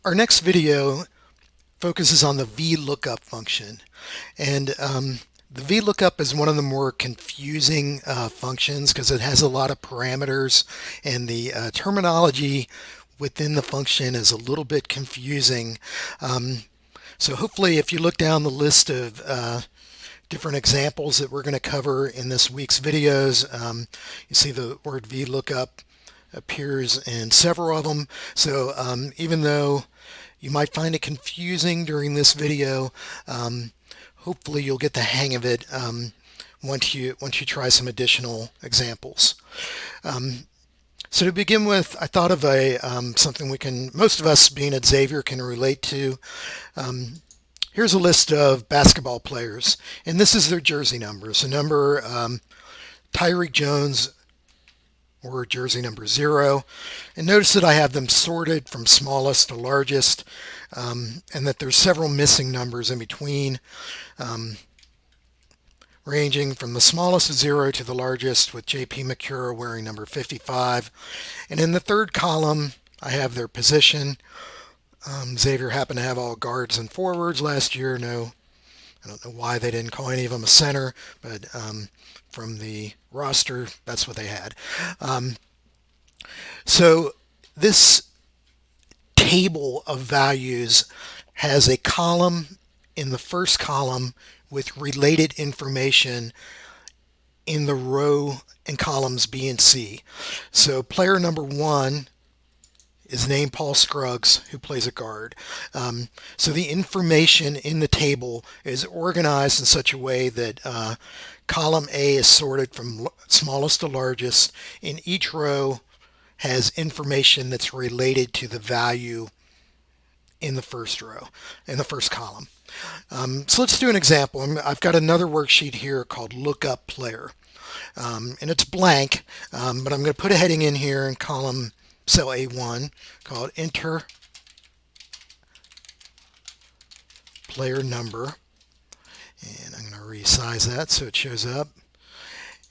Our next video focuses on the VLOOKUP function. And the VLOOKUP is one of the more confusing functions because it has a lot of parameters, and the terminology within the function is a little bit confusing. So hopefully if you look down the list of different examples that we're going to cover in this week's videos, you see the word VLOOKUP appears in several of them. So even though you might find it confusing during this video, hopefully you'll get the hang of it once you try some additional examples. So to begin with, I thought of something most of us being at Xavier can relate to. Here's a list of basketball players, and this is their jersey numbers. The number Tyreek Jones, or jersey number 0. And notice that I have them sorted from smallest to largest, and that there's several missing numbers in between, ranging from the smallest of 0 to the largest, with JP McCura wearing number 55. And in the third column, I have their position. Xavier happened to have all guards and forwards last year. No, I don't know why they didn't call any of them a center, but from the roster, that's what they had. So this table of values has a column in the first column with related information in the row and columns B and C. So player number 1 is named Paul Scruggs, who plays a guard. So the information in the table is organized in such a way that column A is sorted from smallest to largest. In each row has information that's related to the value in the first row, in the first column. So let's do an example. I've got another worksheet here called Lookup Player. And it's blank, but I'm going to put a heading in here in column cell A1 called Enter Player Number. And I'm going to resize that so it shows up.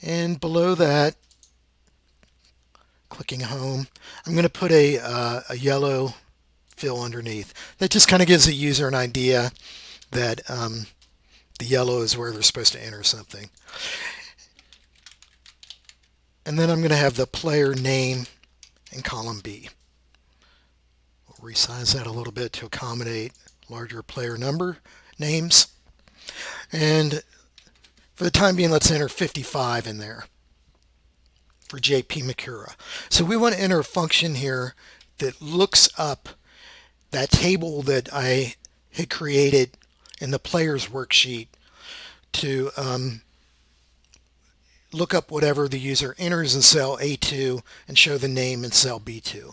And below that, clicking home, I'm going to put a yellow fill underneath. That just kind of gives the user an idea that the yellow is where they're supposed to enter something. And then I'm going to have the player name in column B. We'll resize that a little bit to accommodate larger player number names. And for the time being, let's enter 55 in there for JP McCura. So we want to enter a function here that looks up that table that I had created in the players worksheet to look up whatever the user enters in cell A2 and show the name in cell B2.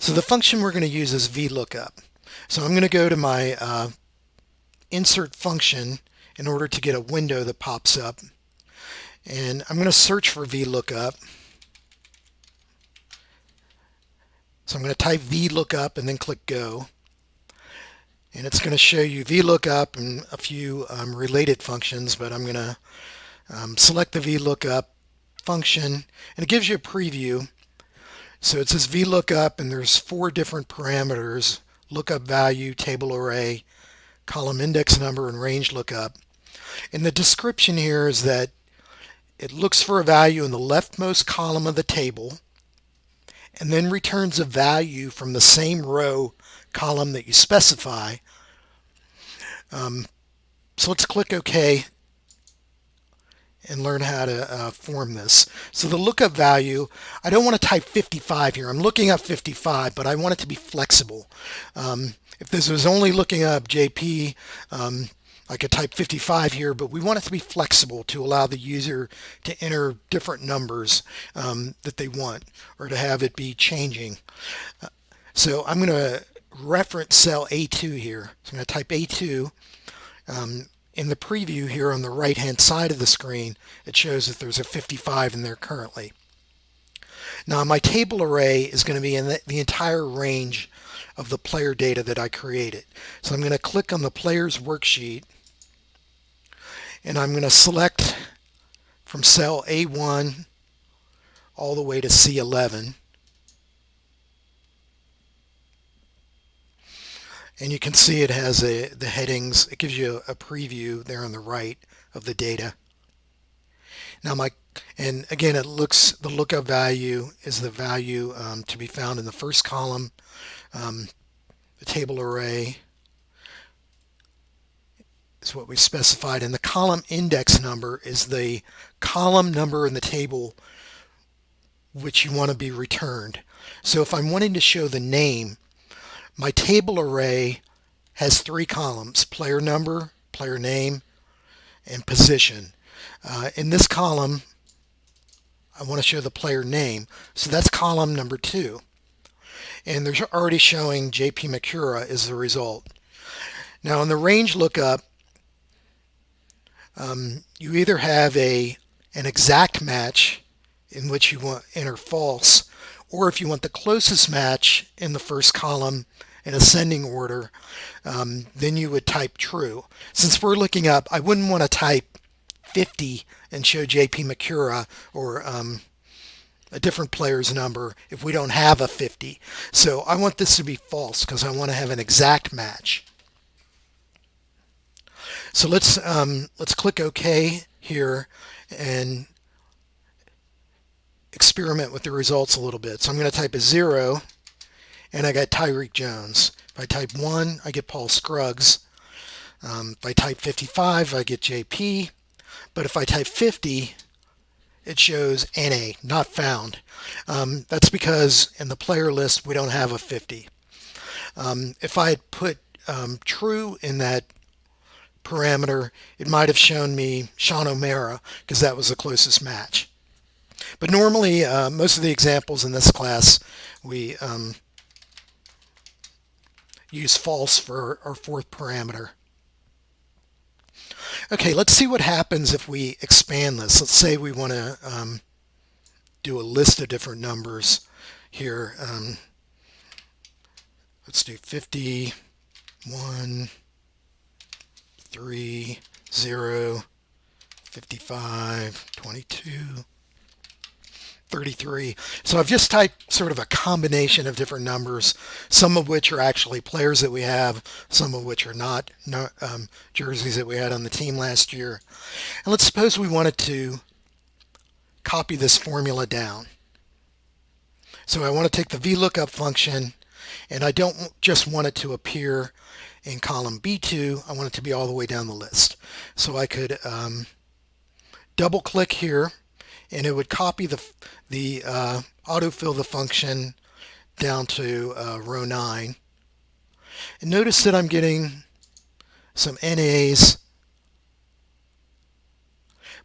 So the function we're going to use is VLOOKUP. So I'm going to go to my insert function in order to get a window that pops up. And I'm going to search for VLOOKUP. So I'm going to type VLOOKUP and then click Go. And it's going to show you VLOOKUP and a few related functions, but I'm going to select the VLOOKUP function, and it gives you a preview. So it says VLOOKUP, and there's 4 different parameters: lookup value, table array, column index number, and range lookup. And the description here is that it looks for a value in the leftmost column of the table and then returns a value from the same row column that you specify. So let's click OK and learn how to form this. So the lookup value, I don't want to type 55 here. I'm looking up 55, but I want it to be flexible. If this was only looking up JP, I could type 55 here, but we want it to be flexible to allow the user to enter different numbers that they want, or to have it be changing. So I'm going to reference cell A2 here. So I'm going to type A2. In the preview here on the right hand side of the screen, it shows that there's a 55 in there currently. Now my table array is going to be in the entire range of the player data that I created. So I'm going to click on the players worksheet, and I'm going to select from cell A1 all the way to C11. And you can see it has the headings. It gives you a preview there on the right of the data. Now and again, the lookup value is the value to be found in the first column. The table array is what we specified, and the column index number is the column number in the table which you want to be returned. So if I'm wanting to show the name, my table array has 3 columns: player number, player name, and position. In this column, I want to show the player name, so that's column number 2. And they're already showing JP Makura is the result. Now in the range lookup, you either have an exact match in which you want enter false, or if you want the closest match in the first column in ascending order, then you would type true. Since we're looking up, I wouldn't want to type 50 and show JP Makura or a different player's number if we don't have a 50. So I want this to be false because I want to have an exact match. So let's click OK here and experiment with the results a little bit. So I'm going to type a 0 and I got Tyreek Jones. If I type 1, I get Paul Scruggs. If I type 55, I get JP. But if I type 50, it shows NA, not found. That's because in the player list we don't have a 50. If I had put true in that parameter, it might have shown me Sean O'Mara because that was the closest match. But normally, most of the examples in this class, we use false for our 4th parameter. Okay, let's see what happens if we expand this. Let's say we want to do a list of different numbers here. Let's do 50, 1, 3, 0, 55, 22, 33. So I've just typed sort of a combination of different numbers, some of which are actually players that we have, some of which are not jerseys that we had on the team last year. And let's suppose we wanted to copy this formula down. So I want to take the VLOOKUP function, and I don't just want it to appear in column B2, I want it to be all the way down the list. So I could double click here, and it would copy the autofill the function down to row 9. And notice that I'm getting some NAs,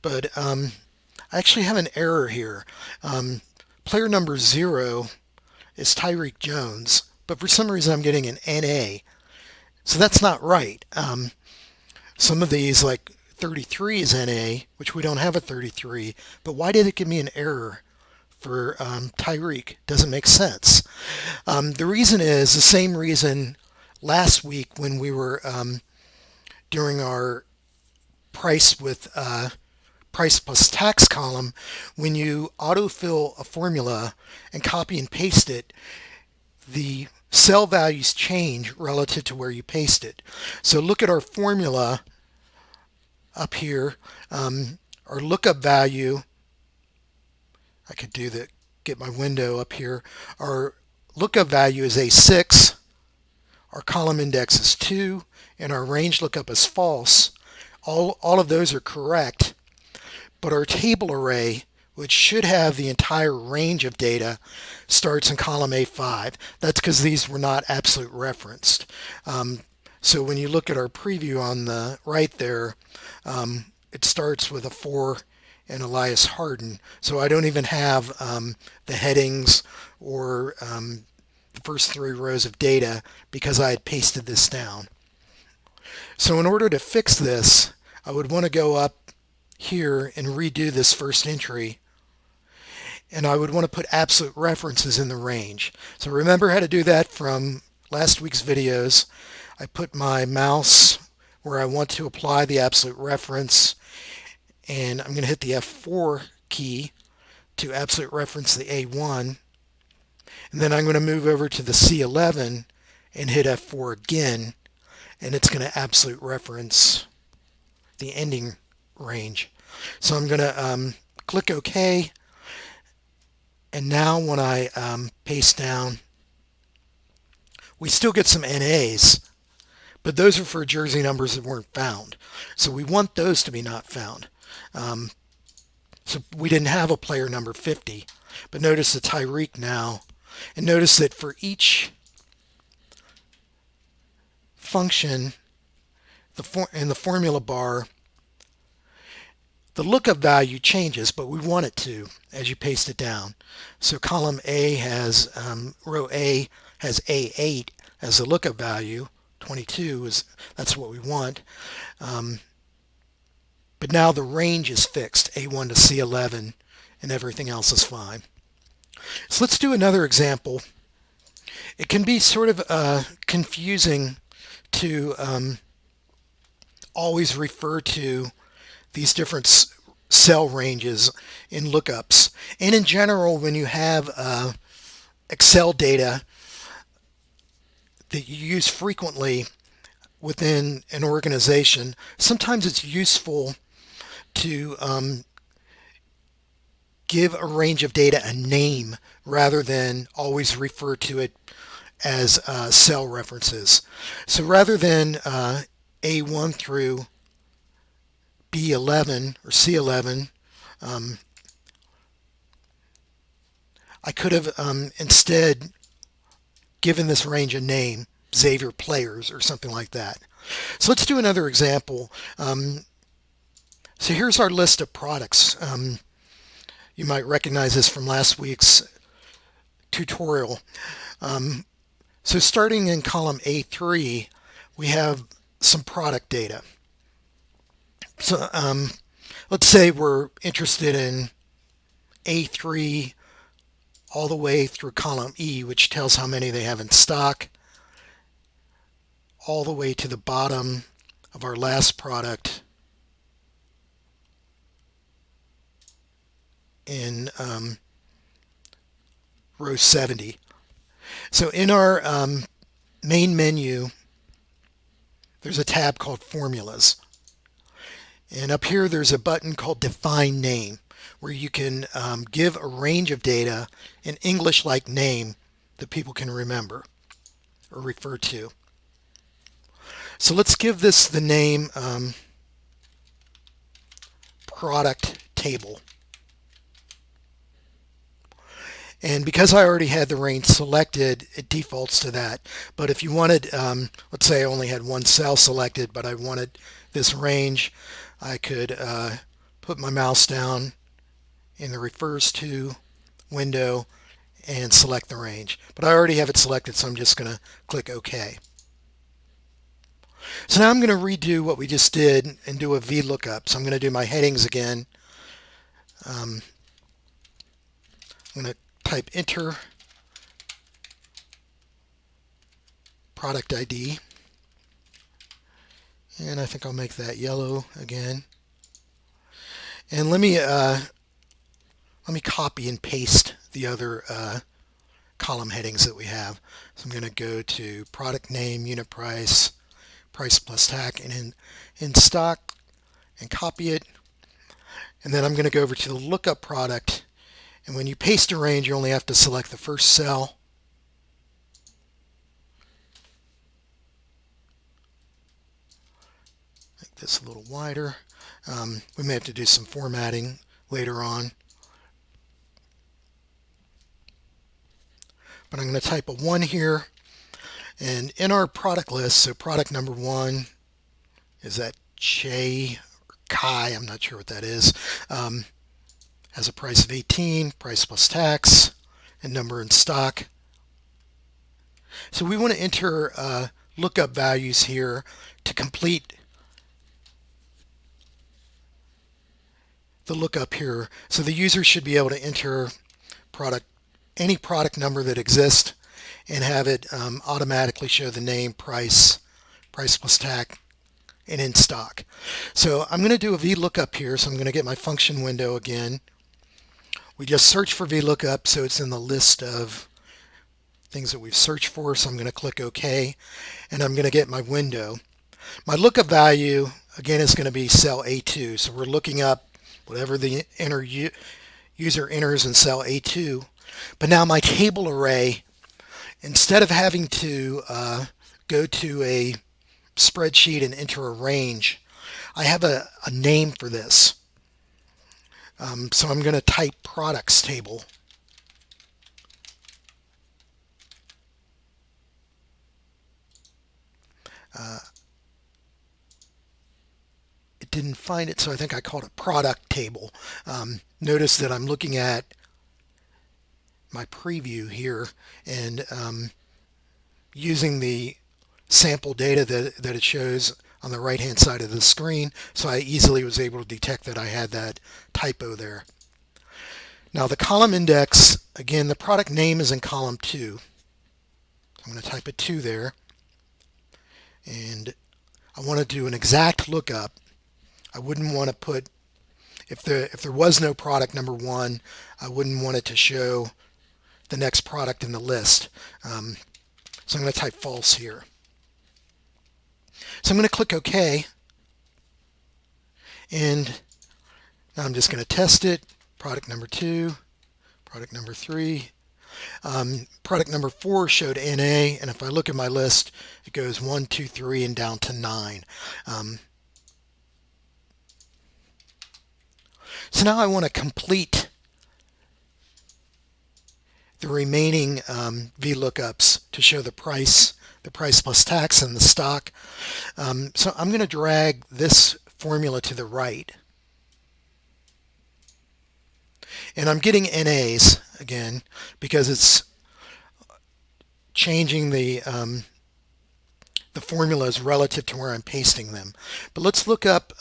but I actually have an error here. Player number 0 is Tyreek Jones, but for some reason I'm getting an NA. So that's not right. Some of these, like 33 is NA, which we don't have a 33, but why did it give me an error for Tyreek? Doesn't make sense. The reason is the same reason last week when we were during our price plus tax column, when you autofill a formula and copy and paste it, the cell values change relative to where you paste it. So look at our formula up here. Our lookup value, I could do that, get my window up here. Our lookup value is A6, our column index is 2, and our range lookup is false. All of those are correct, but our table array, which should have the entire range of data, starts in column A5. That's because these were not absolute referenced. So when you look at our preview on the right there, it starts with a 4 and Elias Harden. So I don't even have the headings or the first 3 rows of data because I had pasted this down. So in order to fix this, I would want to go up here and redo this first entry, and I would want to put absolute references in the range. So remember how to do that from last week's videos. I put my mouse where I want to apply the absolute reference, and I'm going to hit the F4 key to absolute reference the A1, and then I'm going to move over to the C11 and hit F4 again, and it's going to absolute reference the ending range. So I'm going to click OK, and now when I paste down, we still get some NAs, but those are for jersey numbers that weren't found. So we want those to be not found. So we didn't have a player number 50, but notice the Tyreek now, and notice that for each function in the formula bar, the lookup value changes, but we want it to as you paste it down. So column A has, row A has A8 as the lookup value. 22 that's what we want. But now the range is fixed, A1 to C11, and everything else is fine. So let's do another example. It can be sort of confusing to always refer to these different cell ranges in lookups. And in general, when you have Excel data that you use frequently within an organization, sometimes it's useful to give a range of data a name rather than always refer to it as cell references. So rather than A1 through B11 or C11, I could have instead given this range a name, Xavier Players or something like that. So let's do another example. So here's our list of products. You might recognize this from last week's tutorial. So starting in column A3, we have some product data. So let's say we're interested in A3 all the way through column E, which tells how many they have in stock, all the way to the bottom of our last product in row 70. So in our main menu, there's a tab called Formulas. And up here, there's a button called Define Name, where you can give a range of data, an English-like name that people can remember or refer to. So let's give this the name Product Table. And because I already had the range selected, it defaults to that. But if you wanted, let's say I only had one cell selected, but I wanted this range, I could put my mouse down in the Refers To window and select the range. But I already have it selected, so I'm just going to click OK. So now I'm going to redo what we just did and do a VLOOKUP. So I'm going to do my headings again. I'm going to type enter product ID, and I think I'll make that yellow again. And let me copy and paste the other column headings that we have. So I'm going to go to product name, unit price, price plus tax, and in stock, and copy it. And then I'm going to go over to the lookup product. And when you paste a range, you only have to select the first cell. Make this a little wider. We may have to do some formatting later on. But I'm going to type a 1 here. And in our product list, so product number 1, is that Che or Kai? I'm not sure what that is. Has a price of 18, price plus tax, and number in stock. So we want to enter lookup values here to complete the lookup here. So the user should be able to enter any product number that exists and have it automatically show the name, price, price plus tax, and in stock. So I'm going to do a VLOOKUP here. So I'm going to get my function window again. We just search for VLOOKUP, so it's in the list of things that we've searched for. So I'm going to click OK, and I'm going to get my window. My lookup value, again, is going to be cell A2. So we're looking up whatever the user enters in cell A2. But now my table array, instead of having to go to a spreadsheet and enter a range, I have a name for this. So I'm going to type products table. It didn't find it, so I think I called it product table. Notice that I'm looking at my preview here and using the sample data that it shows on the right hand side of the screen, so I easily was able to detect that I had that typo there. Now the column index, again, the product name is in column 2. I'm going to type a 2 there, and I want to do an exact lookup. I wouldn't want to put, if there was no product number 1, I wouldn't want it to show the next product in the list. So I'm going to type false here. So I'm going to click OK, and now I'm just going to test it. Product number 2, product number 3. Product number 4 showed NA, and if I look at my list, it goes 1, 2, 3, and down to 9. So now I want to complete the remaining VLOOKUPs to show the price plus tax, and the stock. So I'm going to drag this formula to the right. And I'm getting NAs again because it's changing the formulas relative to where I'm pasting them. But let's look up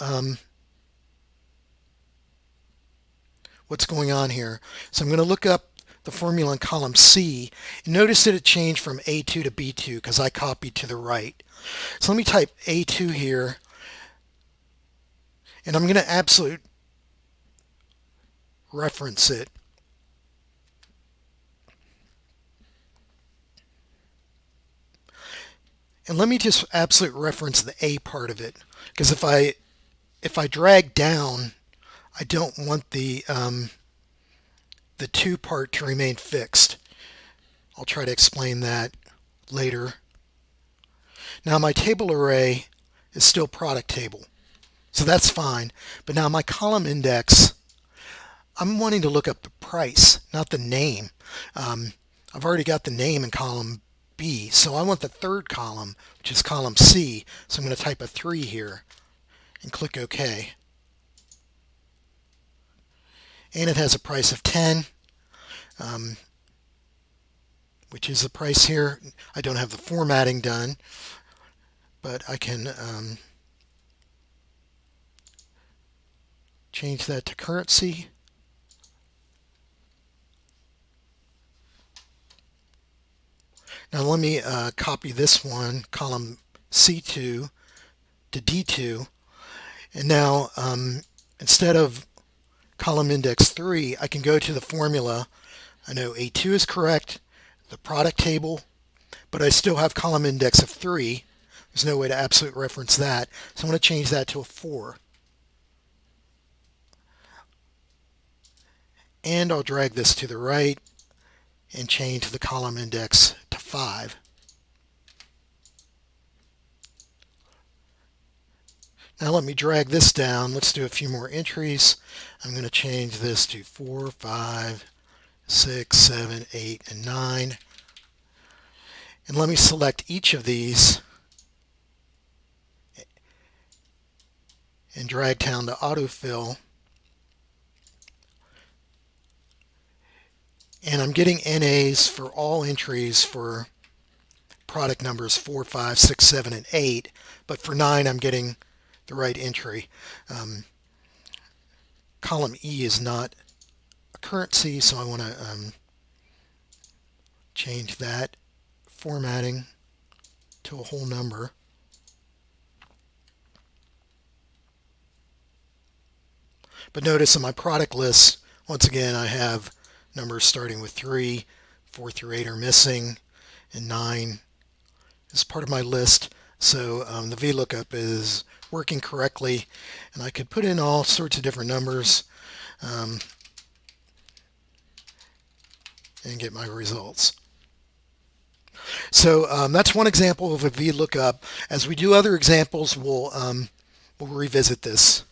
what's going on here. So I'm going to look up the formula in column C, and notice that it changed from A2 to B2 because I copied to the right. So let me type A2 here, and I'm going to absolute reference it. And let me just absolute reference the A part of it, because if I drag down, I don't want the 2 part to remain fixed. I'll try to explain that later. Now my table array is still product table, so that's fine. But now my column index, I'm wanting to look up the price, not the name. I've already got the name in column B, so I want the third column, which is column C. So I'm going to type a 3 here and click OK. And it has a price of 10, which is the price here. I don't have the formatting done, but I can change that to currency. Now let me copy this one, column C2 to D2, and now instead of column index 3, I can go to the formula. I know A2 is correct, the product table, but I still have column index of 3. There's no way to absolute reference that, so I'm going to change that to a 4. And I'll drag this to the right and change the column index to 5. Now let me drag this down. Let's do a few more entries. I'm going to change this to 4, 5, 6, 7, 8, and 9. And let me select each of these and drag down to autofill. And I'm getting NAs for all entries for product numbers 4, 5, 6, 7, and 8. But for 9, I'm getting the right entry. Column E is not a currency, so I want to change that formatting to a whole number. But notice in my product list, once again, I have numbers starting with 3, 4 through 8 are missing, and 9 is part of my list. So the VLOOKUP is working correctly, and I could put in all sorts of different numbers and get my results. So that's one example of a VLOOKUP. As we do other examples, we'll revisit this.